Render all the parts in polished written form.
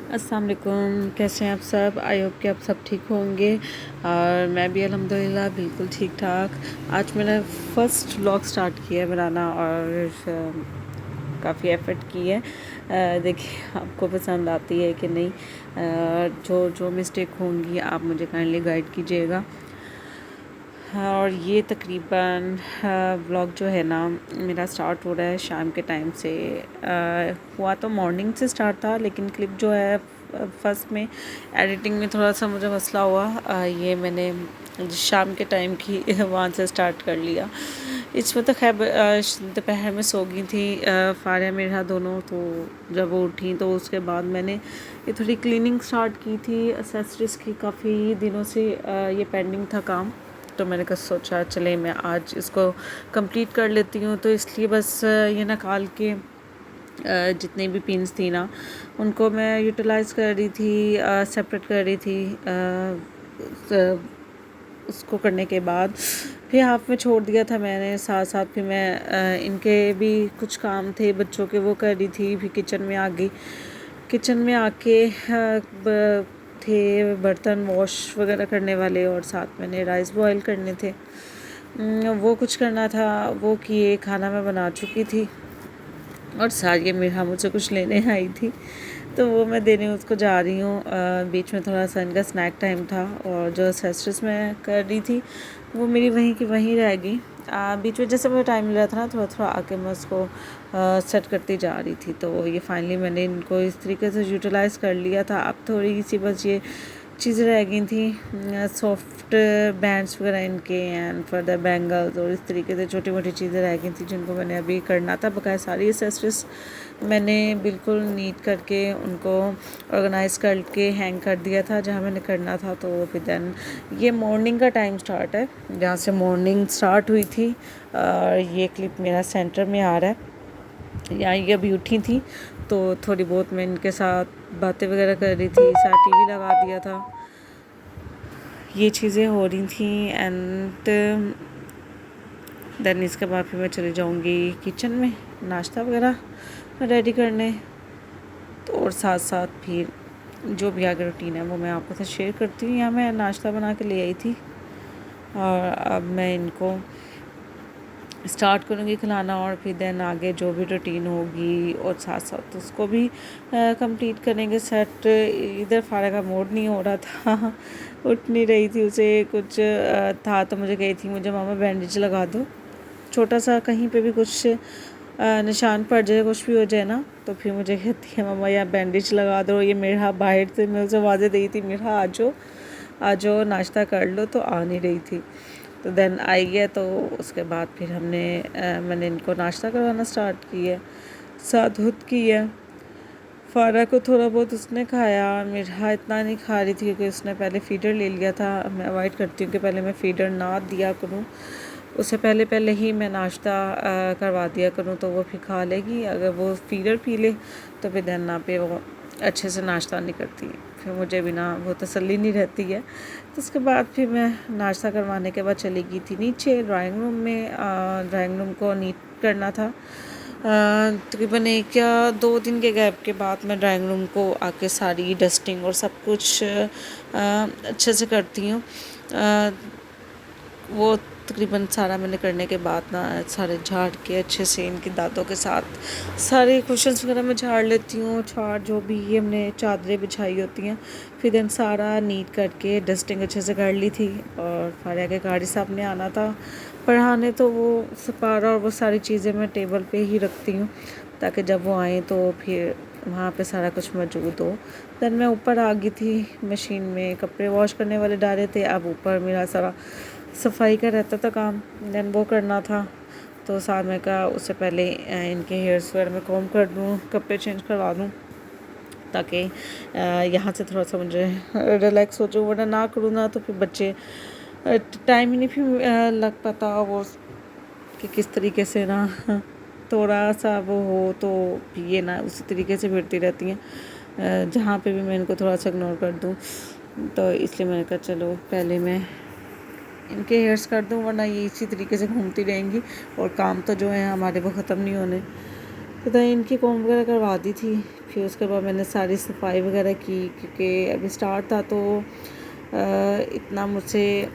अस्सलाम वालेकुम। कैसे हैं आप सब? आई होप कि आप सब ठीक होंगे और मैं भी अल्हम्दुलिल्लाह बिल्कुल ठीक ठाक। आज मैंने फ़र्स्ट व्लॉग स्टार्ट किया है बनाना और काफ़ी एफ़र्ट की है। देखिए आपको पसंद आती है कि नहीं। जो जो मिस्टेक होंगी आप मुझे काइंडली गाइड कीजिएगा। हाँ, और ये तकरीबन व्लॉग जो है ना मेरा स्टार्ट हो रहा है शाम के टाइम से। हुआ तो मॉर्निंग से स्टार्ट था, लेकिन क्लिप जो है फर्स्ट में एडिटिंग में थोड़ा सा मुझे मसला हुआ। ये मैंने शाम के टाइम की वहाँ से स्टार्ट कर लिया। इसमें तो खैर दोपहर में सो गई थी फारिया मेरा दोनों। तो जब वो उठी तो उसके बाद मैंने ये थोड़ी क्लीनिंग स्टार्ट की थी एक्सेसरीज़ की। काफ़ी दिनों से ये पेंडिंग था काम, तो मैंने कहा सोचा चले मैं आज इसको कंप्लीट कर लेती हूँ। तो इसलिए बस ये निकाल के जितनी भी पिन्स थी ना उनको मैं यूटिलाइज़ कर रही थी, सेपरेट कर रही थी। उसको करने के बाद फिर हाफ में छोड़ दिया था मैंने। साथ साथ फिर मैं इनके भी कुछ काम थे बच्चों के, वो कर रही थी। फिर किचन में आ गई। किचन में आके थे बर्तन वॉश वगैरह करने वाले, और साथ मैंने राइस बॉयल करने थे। वो कुछ करना था, वो किए। खाना मैं बना चुकी थी और सारिया मेरा मुझसे कुछ लेने आई थी, तो वो मैं देने उसको जा रही हूँ। बीच में थोड़ा सा इनका स्नैक टाइम था, और जो एक्सेसरीज मैं कर रही थी वो मेरी वहीं की वहीं रह गई। बीच में जैसे मुझे टाइम मिल रहा था ना, थोड़ा थोड़ा आके मैं उसको सेट करती जा रही थी। तो ये फाइनली मैंने इनको इस तरीके से यूटिलाइज़ कर लिया था। अब थोड़ी सी बस ये चीज़ें रह गई थी, सॉफ्ट बैंड्स वगैरह इनके एंड फर्दर बैंगल्स, और इस तरीके से छोटी मोटी चीज़ें रह गई थी जिनको मैंने अभी करना था। बकाया सारी एक्सेसरीज मैंने बिल्कुल नीट करके उनको ऑर्गेनाइज़ करके हैंग कर दिया था जहाँ मैंने करना था। तो फिर देन ये मॉर्निंग का टाइम स्टार्ट है, जहाँ से मॉर्निंग स्टार्ट हुई थी। और ये क्लिप मेरा सेंटर में आ रहा है। यहाँ ये अभी उठी थी तो थोड़ी बहुत मैं इनके साथ बातें वगैरह कर रही थी, साथ टीवी लगा दिया था। ये चीज़ें हो रही थी एंड देन इसके बाद फिर मैं चली जाऊँगी किचन में नाश्ता वगैरह रेडी करने। तो और साथ साथ फिर जो भी आगे रूटीन है वो मैं आपके साथ शेयर करती हूँ। यहाँ मैं नाश्ता बना के ले आई थी और अब मैं इनको स्टार्ट करूँगी खिलाना, और फिर देन आगे जो भी रूटीन होगी और साथ साथ उसको भी कंप्लीट करेंगे सेट। इधर फारा का मूड नहीं हो रहा था उठ नहीं रही थी, उसे कुछ था तो मुझे कही थी मुझे मामा बैंडेज लगा दो, छोटा सा कहीं पे भी कुछ निशान पड़ जाए, कुछ भी हो जाए ना। तो फिर मुझे कहती है मामा यहाँ बैंडेज लगा दो। ये मेरा बाहर से मैं उसे आवाज़ें दी थी, मेरा आ जाओ नाश्ता कर लो, तो आ नहीं रही थी। तो देन आई है, तो उसके बाद फिर मैंने इनको नाश्ता करवाना स्टार्ट किया, साथ दूध की है। फारा को थोड़ा बहुत उसने खाया, मेरा इतना नहीं खा रही थी क्योंकि उसने पहले फीडर ले लिया था। मैं अवॉइड करती हूँ कि पहले मैं फीडर ना दिया करूँ, उससे पहले पहले ही मैं नाश्ता करवा दिया करूँ, तो वो फिर खा लेगी। अगर वो फीडर पी ले तो फिर देन ना पे वो अच्छे से नाश्ता नहीं करती, फिर मुझे भी ना वो तसल्ली नहीं रहती है। तो उसके बाद फिर मैं नाश्ता करवाने के बाद चली गई थी नीचे ड्राइंग रूम में। ड्राइंग रूम को नीट करना था। तकरीबन 1 या 2 दिन के गैप के बाद मैं ड्राइंग रूम को आके सारी डस्टिंग और सब कुछ अच्छे से करती हूँ। वो तकरीबन सारा मैंने करने के बाद ना सारे झाड़ के अच्छे से इनके दांतों के साथ सारे कुशन्स वगैरह मैं झाड़ लेती हूँ। झाड़ जो भी ये हमने चादरें बिछाई होती हैं, फिर दिन सारा नीट करके डस्टिंग अच्छे से कर ली थी। और फारिया के गाड़ी साहब ने आना था पढ़ाने, तो वो सपारा और वो सारी चीज़ें मैं टेबल पे ही रखती हूँ ताकि जब वो आएँ तो फिर वहाँ पे सारा कुछ मौजूद हो। देन मैं ऊपर आ गई थी, मशीन में कपड़े वॉश करने वाले डाले थे। अब ऊपर मेरा सारा सफाई का रहता था काम, देन वो करना था। तो साथ में का उससे पहले इनके हेयर्स वगैरह में कॉम्ब कर दूँ, कपड़े चेंज करवा दूँ, ताकि यहाँ से थोड़ा सा मुझे रिलैक्स हो जाऊँ। वरना ना करूँ ना तो फिर बच्चे टाइम ही नहीं फिर लग पाता वो कि किस तरीके से ना थोड़ा सा वो हो तो ये ना उसी तरीके से फिरती रहती हैं जहाँ पे भी मैं इनको थोड़ा सा इग्नोर कर दूँ। तो इसलिए मैंने कहा चलो पहले मैं इनके हेयर्स कर दूँ, वरना ये इसी तरीके से घूमती रहेंगी और काम तो जो है हमारे वो ख़त्म नहीं होने। तो then इनकी कॉम वगैरह करवा दी थी। फिर उसके बाद मैंने सारी सफाई वगैरह की, क्योंकि अभी स्टार्ट था तो इतना मुझसे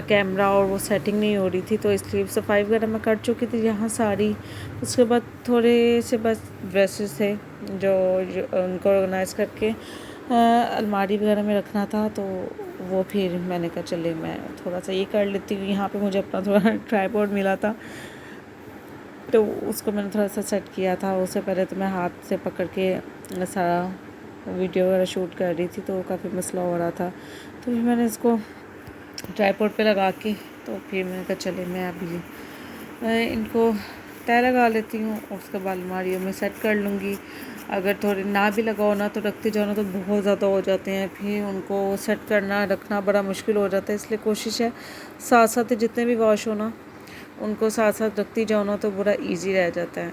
कैमरा और वो सेटिंग नहीं हो रही थी, तो इसलिए सफाई वगैरह मैं कर चुकी थी यहाँ सारी। उसके बाद थोड़े से बस ड्रेसेस थे जो उनको ऑर्गेनाइज़ करके अलमारी वगैरह में रखना था, तो वो फिर मैंने कहा चले मैं थोड़ा सा ये कर लेती हूँ। यहाँ पे मुझे अपना थोड़ा ट्राइपॉड मिला था, तो उसको मैंने थोड़ा सा सेट किया था। उससे पहले तो मैं हाथ से पकड़ के सारा वीडियो वगैरह शूट कर रही थी, तो काफ़ी मसला हो रहा था। तो फिर मैंने इसको ट्राइपॉड पे लगा के, तो फिर मैंने कहा चले मैं अभी इनको तय लगा लेती हूँ, और उसके बाद अलमारियों में सेट कर लूँगी। अगर थोड़ी ना भी लगाओ ना, तो रखते जाओ ना तो बहुत ज़्यादा हो जाते हैं, फिर उनको सेट करना रखना बड़ा मुश्किल हो जाता है। इसलिए कोशिश है साथ साथ जितने भी वॉश हो ना, उनको साथ साथ रखती जाओ ना, तो बड़ा ईजी रह जाता है।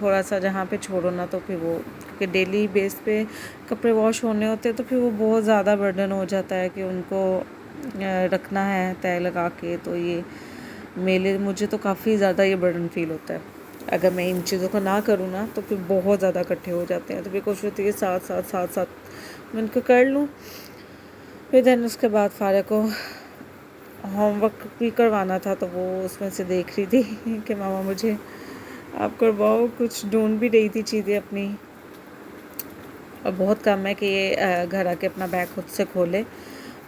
थोड़ा सा जहाँ पे छोड़ो ना, तो फिर वो, क्योंकि डेली बेस पे कपड़े वॉश होने होते हैं, तो फिर वो बहुत ज़्यादा बर्डन हो जाता है कि उनको रखना है तय लगा के। तो ये मुझे तो काफ़ी ज़्यादा ये बर्डन फील होता है। अगर मैं इन चीज़ों को ना करूँ ना, तो फिर बहुत ज़्यादा इकट्ठे हो जाते हैं। तो फिर कोशिश होती है साथ साथ मैं इनको कर लूँ। फिर देन उसके बाद फारा को होमवर्क भी करवाना था, तो वो उसमें से देख रही थी कि मामा मुझे आप करवाओ। कुछ ढूंढ भी रही थी चीज़ें अपनी, और बहुत कम है कि ये घर आके अपना बैग खुद से खोले,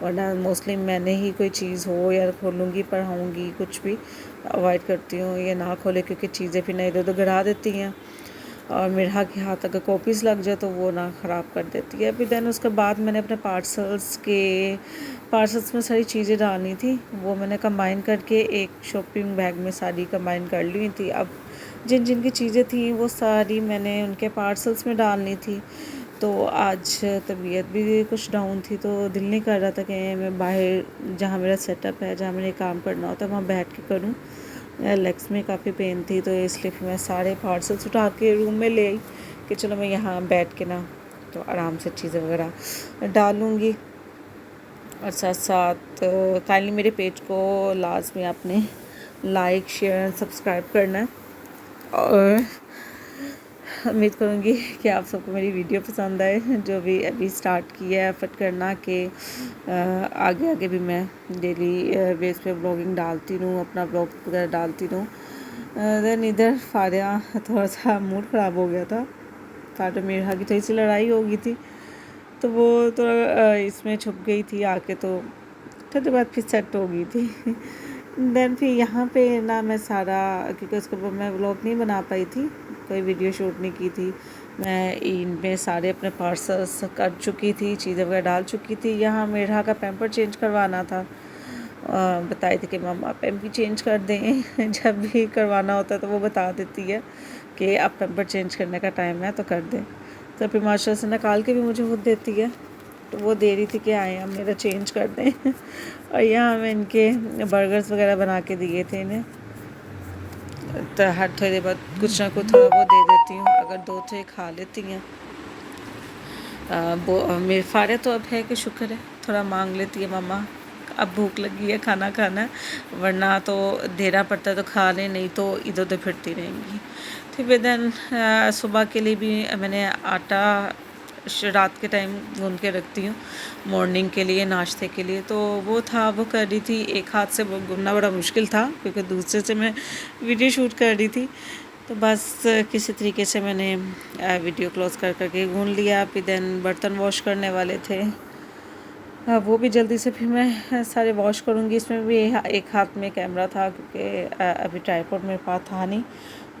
वरना मोस्टली मैंने ही कोई चीज़ हो या खोलूँगी पढ़ाऊँगी, कुछ भी अवॉइड करती हूँ ये ना खोले, क्योंकि चीज़ें फिर ना इधर उधर गिरा देती हैं, और मेरा के हाथ अगर कॉपीज़ लग जाए तो वो ना ख़राब कर देती है। फिर देन उसके बाद मैंने अपने पार्सल्स में सारी चीज़ें डालनी थी, वो मैंने कंबाइन करके एक शॉपिंग बैग में सारी कंबाइन कर ली थी। अब जिन जिन की चीज़ें थी वो सारी मैंने उनके पार्सल्स में डालनी थी। तो आज तबीयत भी कुछ डाउन थी, तो दिल नहीं कर रहा था कि मैं बाहर जहाँ मेरा सेटअप है, जहाँ मैंने काम करना होता है, वहाँ बैठ के करूँ। लेग्स में काफ़ी पेन थी, तो इसलिए फिर मैं सारे पार्सल्स उठा के रूम में ले आई कि चलो मैं यहाँ बैठ के ना तो आराम से चीज़ें वगैरह डालूँगी। और साथ साथ काइंडली मेरे पेज को लाजमी आपने लाइक शेयर सब्सक्राइब करना है, और उम्मीद करूँगी कि आप सबको मेरी वीडियो पसंद आए। जो भी अभी स्टार्ट किया है एफर्ट करना कि आगे आगे भी मैं डेली बेस पे ब्लॉगिंग डालती रहूँ, अपना ब्लॉग वगैरह डालती रहूँ। देन इधर फारिया थोड़ा सा मूड ख़राब हो गया था, फारिया मेरा की थोड़ी सी लड़ाई हो गई थी, तो वो थोड़ा इसमें छुप गई थी आके, तो थोड़ी बाद फिर सेट हो गई थी। देन फिर यहाँ पे ना मैं सारा, क्योंकि उसके बाद मैं व्लॉग नहीं बना पाई थी, कोई वीडियो शूट नहीं की थी, मैं इनमें सारे अपने पार्सल्स कर चुकी थी, चीज़ें वगैरह डाल चुकी थी। यहाँ मेरा का पैम्पर चेंज करवाना था, बताई थी कि मम्मा पैम्पर चेंज कर दें। जब भी करवाना होता है तो वो बता देती है कि अब पैम्पर चेंज करने का टाइम है तो कर दें। तो फिर माशाल्लाह से निकाल के भी मुझे खुद देती है, तो वो दे रही थी कि आए हम मेरा चेंज कर दें। और यहाँ मैं इनके बर्गर्स वगैरह बना के दिए थे इन्हें, तो हर थोड़ी देर बाद कुछ ना कुछ थोड़ा बहुत दे देती हूँ, अगर दो थे खा लेती हैं। मेरे फारे तो अब है कि शुक्र है, थोड़ा मांग लेती है मम्मा अब भूख लगी है खाना खाना है, वरना तो देना पड़ता है तो खा लें, नहीं तो इधर उधर फिरती रहेंगी। फिर देन सुबह के लिए भी मैंने आटा रात के टाइम गूंद के रखती हूँ मॉर्निंग के लिए नाश्ते के लिए, तो वो था, वो कर रही थी। एक हाथ से वो गूंदना बड़ा मुश्किल था क्योंकि दूसरे से मैं वीडियो शूट कर रही थी, तो बस किसी तरीके से मैंने वीडियो क्लोज कर करके गूंद लिया। फिर देन बर्तन वॉश करने वाले थे, वो भी जल्दी से फिर मैं सारे वॉश करूँगी। इसमें भी एक हाथ में कैमरा था क्योंकि अभी ट्राइपॉड मेरे पास था नहीं,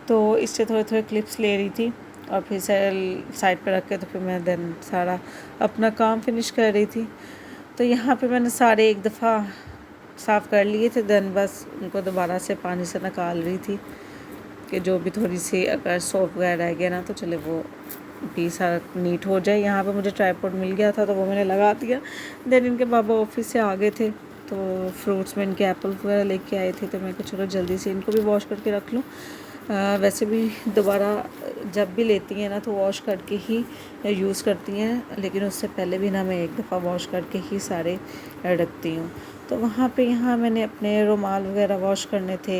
तो इससे थोड़े थोड़े क्लिप्स ले रही थी, और फिर साइड पे रख के तो फिर मैं देन सारा अपना काम फिनिश कर रही थी। तो यहाँ पे मैंने सारे एक दफ़ा साफ़ कर लिए थे, देन बस उनको दोबारा से पानी से निकाल रही थी कि जो भी थोड़ी सी अगर सोप वगैरह रह गया ना, तो चले वो भी सारा नीट हो जाए। यहाँ पे मुझे ट्राइपॉड मिल गया था, तो वो मैंने लगा दिया। देन इनके पापा ऑफिस से आ गए थे, तो फ्रूट्स में इनके एप्पल वगैरह लेके आए थे, तो मैं कहा चलो जल्दी से इनको भी वॉश करके रख लूँ, वैसे भी दोबारा जब भी लेती हैं ना तो वॉश करके ही यूज़ करती हैं, लेकिन उससे पहले भी ना मैं एक दफ़ा वॉश करके ही सारे रखती हूँ। तो वहाँ पे यहाँ मैंने अपने रुमाल वगैरह वॉश करने थे,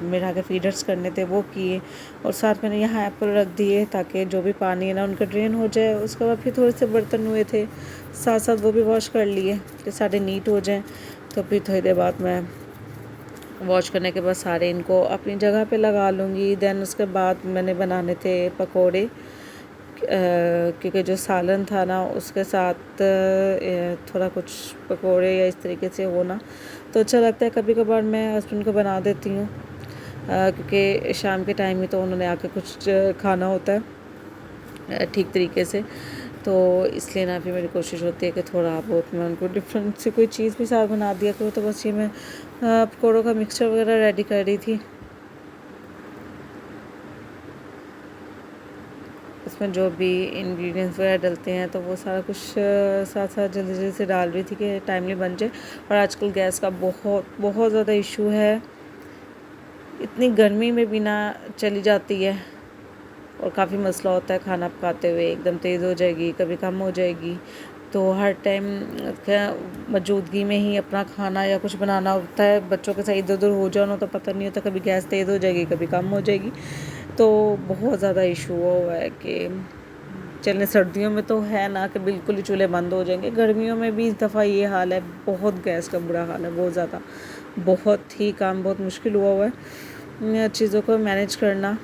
मेरा के फीडर्स करने थे, वो किए। और साथ मैंने यहाँ एप्पल रख दिए ताकि जो भी पानी है ना उनका ड्रेन हो जाए। उसके बाद फिर थोड़े से बर्तन हुए थे, साथ साथ वो भी वॉश कर लिए कि सारे नीट हो जाएं। तो फिर थोड़ी देर बाद मैं वॉश करने के बाद सारे इनको अपनी जगह पे लगा लूँगी। देन उसके बाद मैंने बनाने थे पकोड़े, क्योंकि जो सालन था ना उसके साथ थोड़ा कुछ पकोड़े या इस तरीके से होना तो अच्छा लगता है। कभी कभार मैं हस्बैंड को बना देती हूँ, क्योंकि शाम के टाइम ही तो उन्होंने आके कुछ खाना होता है ठीक तरीके से। तो इसलिए ना फिर मेरी कोशिश होती है कि थोड़ा बहुत मैं उनको डिफरेंट से कोई चीज़ भी साथ बना दिया करूँ। तो बस ये मैं पकौड़ों का मिक्सचर वगैरह रेडी कर रही थी। उसमें जो भी इंग्रेडिएंट्स वगैरह डलते हैं तो वो सारा कुछ साथ साथ जल्दी जल्दी से डाल रही थी कि टाइमली बन जाए। और आजकल गैस का बहुत बहुत ज़्यादा इशू है, इतनी गर्मी में भी ना चली जाती है और काफ़ी मसला होता है खाना पकाते हुए, एकदम तेज़ हो जाएगी कभी कम हो जाएगी। तो हर टाइम मौजूदगी में ही अपना खाना या कुछ बनाना होता है। बच्चों के साथ इधर उधर हो जाना तो पता नहीं होता, कभी गैस तेज़ हो जाएगी कभी कम हो जाएगी। तो बहुत ज़्यादा इशू हुआ है कि चलें, सर्दियों में तो है ना कि बिल्कुल ही चूल्हे बंद हो जाएंगे, गर्मियों में भी इस दफ़ा ये हाल है, बहुत गैस का बुरा हाल है, बहुत ज़्यादा, बहुत ही काम बहुत मुश्किल हुआ है चीज़ों को मैनेज करना।